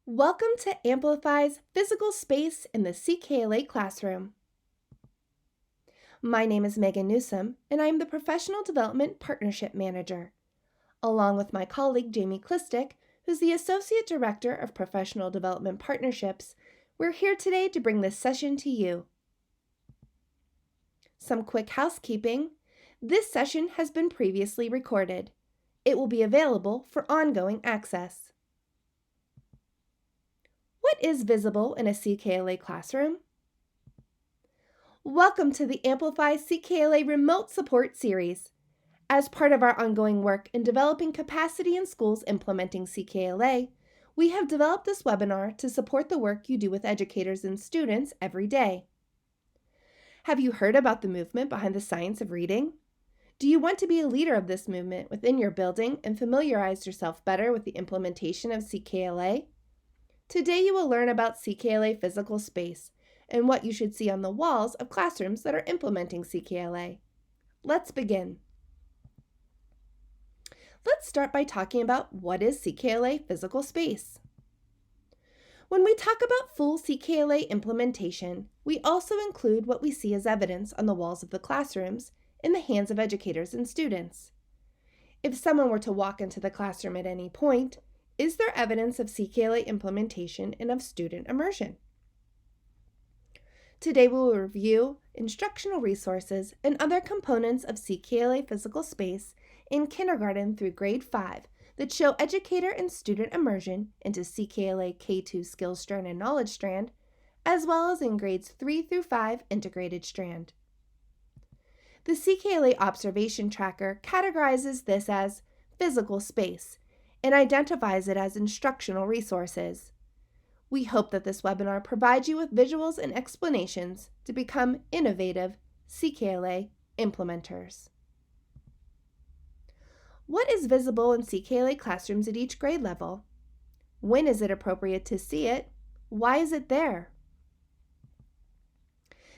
Welcome to Amplify's Physical Space in the CKLA Classroom. My name is Megan Newsom, and I am the Professional Development Partnership Manager, along with my colleague Jamie Klistic, who's the Associate Director of Professional Development Partnerships. We're here today to bring this session to you. Some quick housekeeping. This session has been previously recorded. It will be available for ongoing access. What is visible in a CKLA classroom? Welcome to the Amplify CKLA Remote Support Series. As part of our ongoing work in developing capacity in schools implementing CKLA, we have developed this webinar to support the work you do with educators and students every day. Have you heard about the movement behind the science of reading? Do you want to be a leader of this movement within your building and familiarize yourself better with the implementation of CKLA? Today you will learn about CKLA physical space and what you should see on the walls of classrooms that are implementing CKLA. Let's begin. Let's start by talking about what is CKLA physical space. When we talk about full CKLA implementation, we also include what we see as evidence on the walls of the classrooms in the hands of educators and students. If someone were to walk into the classroom at any point, is there evidence of CKLA implementation and of student immersion? Today we will review instructional resources and other components of CKLA physical space in kindergarten through grade 5 that show educator and student immersion into CKLA K2 Skills Strand and Knowledge Strand, as well as in grades 3 through 5 Integrated Strand. The CKLA Observation Tracker categorizes this as physical space and identifies it as instructional resources. We hope that this webinar provides you with visuals and explanations to become innovative CKLA implementers. What is visible in CKLA classrooms at each grade level? When is it appropriate to see it? Why is it there?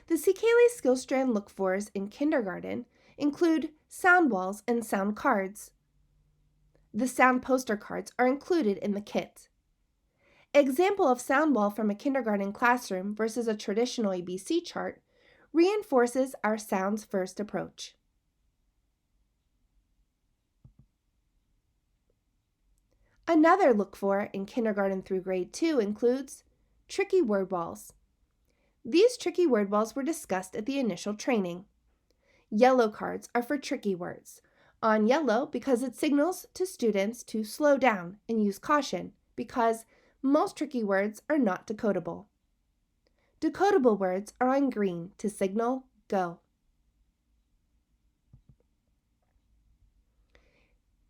The CKLA Skills Strand look-fors in kindergarten include sound walls and sound cards. The sound poster cards are included in the kit. Example of sound wall from a kindergarten classroom versus a traditional ABC chart reinforces our sounds first approach. Another look-for in kindergarten through grade 2 includes tricky word walls. These tricky word walls were discussed at the initial training. Yellow cards are for tricky words. On yellow because it signals to students to slow down and use caution because most tricky words are not decodable. Decodable words are on green to signal go.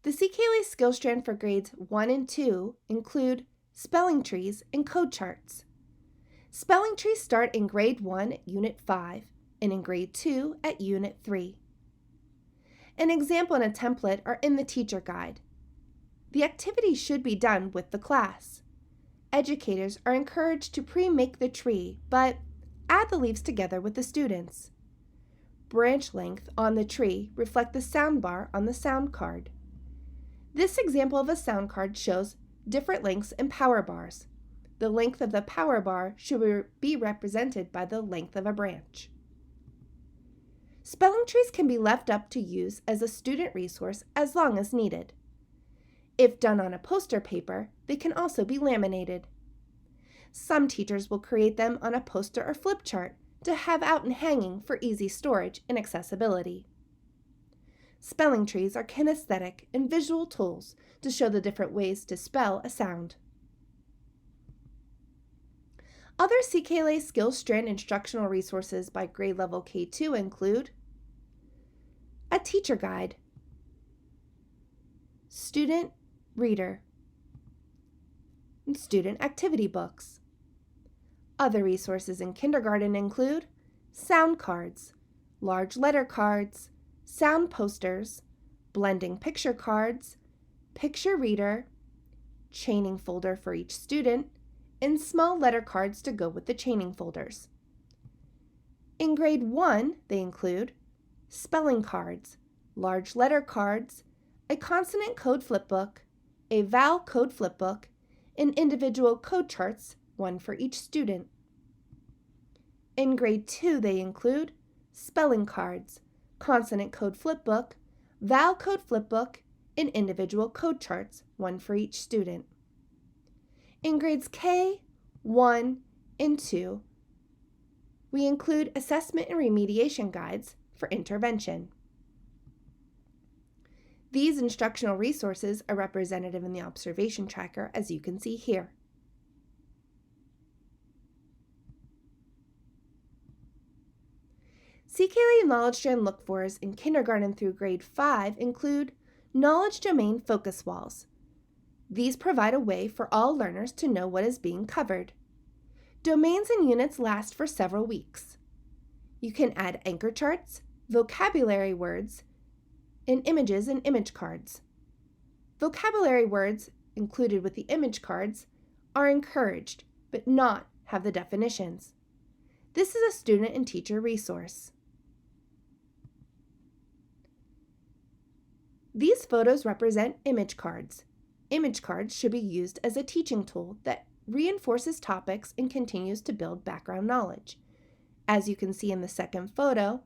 The CKLA Skill Strand for grades 1 and 2 include spelling trees and code charts. Spelling trees start in grade 1 at Unit 5 and in grade 2 at Unit 3. An example and a template are in the teacher guide. The activity should be done with the class. Educators are encouraged to pre-make the tree, but add the leaves together with the students. Branch length on the tree reflect the sound bar on the sound card. This example of a sound card shows different lengths and power bars. The length of the power bar should be represented by the length of a branch. Spelling trees can be left up to use as a student resource as long as needed. If done on a poster paper, they can also be laminated. Some teachers will create them on a poster or flip chart to have out and hanging for easy storage and accessibility. Spelling trees are kinesthetic and visual tools to show the different ways to spell a sound. Other CKLA Skills Strand instructional resources by grade level K2 include a teacher guide, student reader, and student activity books. Other resources in kindergarten include sound cards, large letter cards, sound posters, blending picture cards, picture reader, chaining folder for each student, and small letter cards to go with the chaining folders. In grade 1, they include spelling cards, large letter cards, a consonant code flipbook, a vowel code flipbook, and individual code charts, one for each student. In grade 2, they include spelling cards, consonant code flipbook, vowel code flipbook, and individual code charts, one for each student. In grades K, 1, and 2, we include assessment and remediation guides for intervention. These instructional resources are representative in the observation tracker, as you can see here. CKLA Knowledge Strand look-fors in kindergarten through grade 5 include knowledge domain focus walls. These provide a way for all learners to know what is being covered. Domains and units last for several weeks. You can add anchor charts, vocabulary words, and images and image cards. Vocabulary words included with the image cards are encouraged, but not have the definitions. This is a student and teacher resource. These photos represent image cards. Image cards should be used as a teaching tool that reinforces topics and continues to build background knowledge. As you can see in the second photo,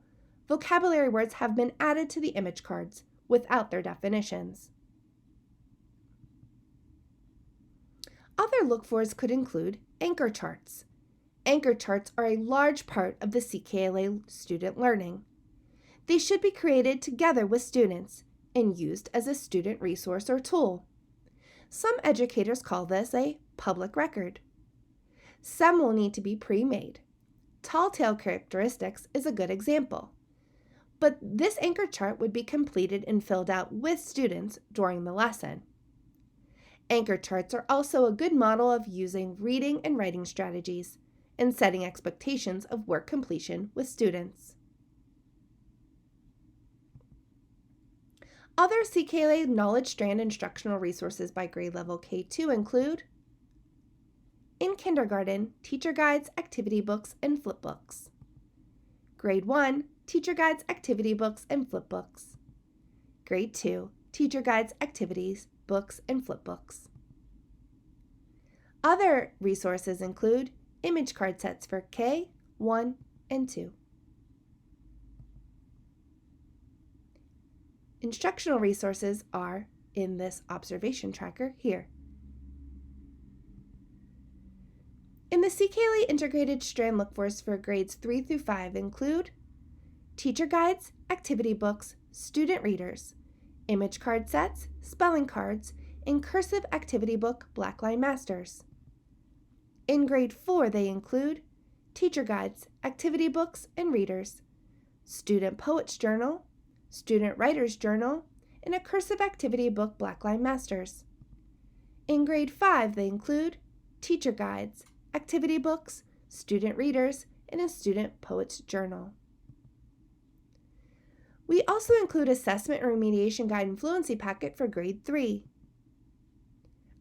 vocabulary words have been added to the image cards without their definitions. Other look-fors could include anchor charts. Anchor charts are a large part of the CKLA student learning. They should be created together with students and used as a student resource or tool. Some educators call this a public record. Some will need to be pre-made. Tall tale characteristics is a good example. But this anchor chart would be completed and filled out with students during the lesson. Anchor charts are also a good model of using reading and writing strategies and setting expectations of work completion with students. Other CKLA Knowledge Strand instructional resources by grade level K2 include in kindergarten, teacher guides, activity books, and flipbooks. Grade 1, teacher guides, activity books, and flipbooks. Grade 2, teacher guides, activities, books, and flipbooks. Other resources include image card sets for K, 1, and 2. Instructional resources are in this observation tracker here. In the CKLA Integrated Strand look-fors for grades 3 through 5 include teacher guides, activity books, student readers, image card sets, spelling cards, and cursive activity book Blackline Masters. In grade 4, they include teacher guides, activity books, and readers, student poets journal, student writer's journal, and a cursive activity book Blackline Masters. In grade 5, they include teacher guides, activity books, student readers, and a student poets journal. We also include assessment and remediation guide and fluency packet for grade 3,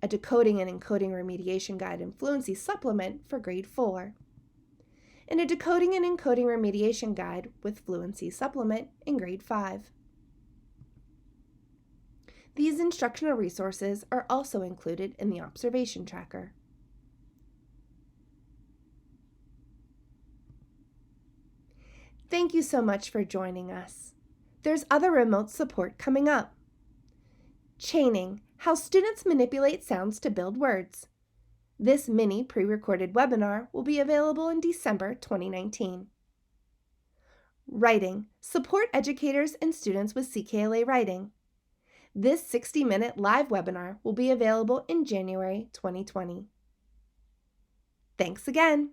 a decoding and encoding remediation guide and fluency supplement for grade 4, and a decoding and encoding remediation guide with fluency supplement in grade 5. These instructional resources are also included in the observation tracker. Thank you so much for joining us. There's other remote support coming up. Chaining, how students manipulate sounds to build words. This mini pre-recorded webinar will be available in December 2019. Writing, support educators and students with CKLA writing. This 60-minute live webinar will be available in January 2020. Thanks again.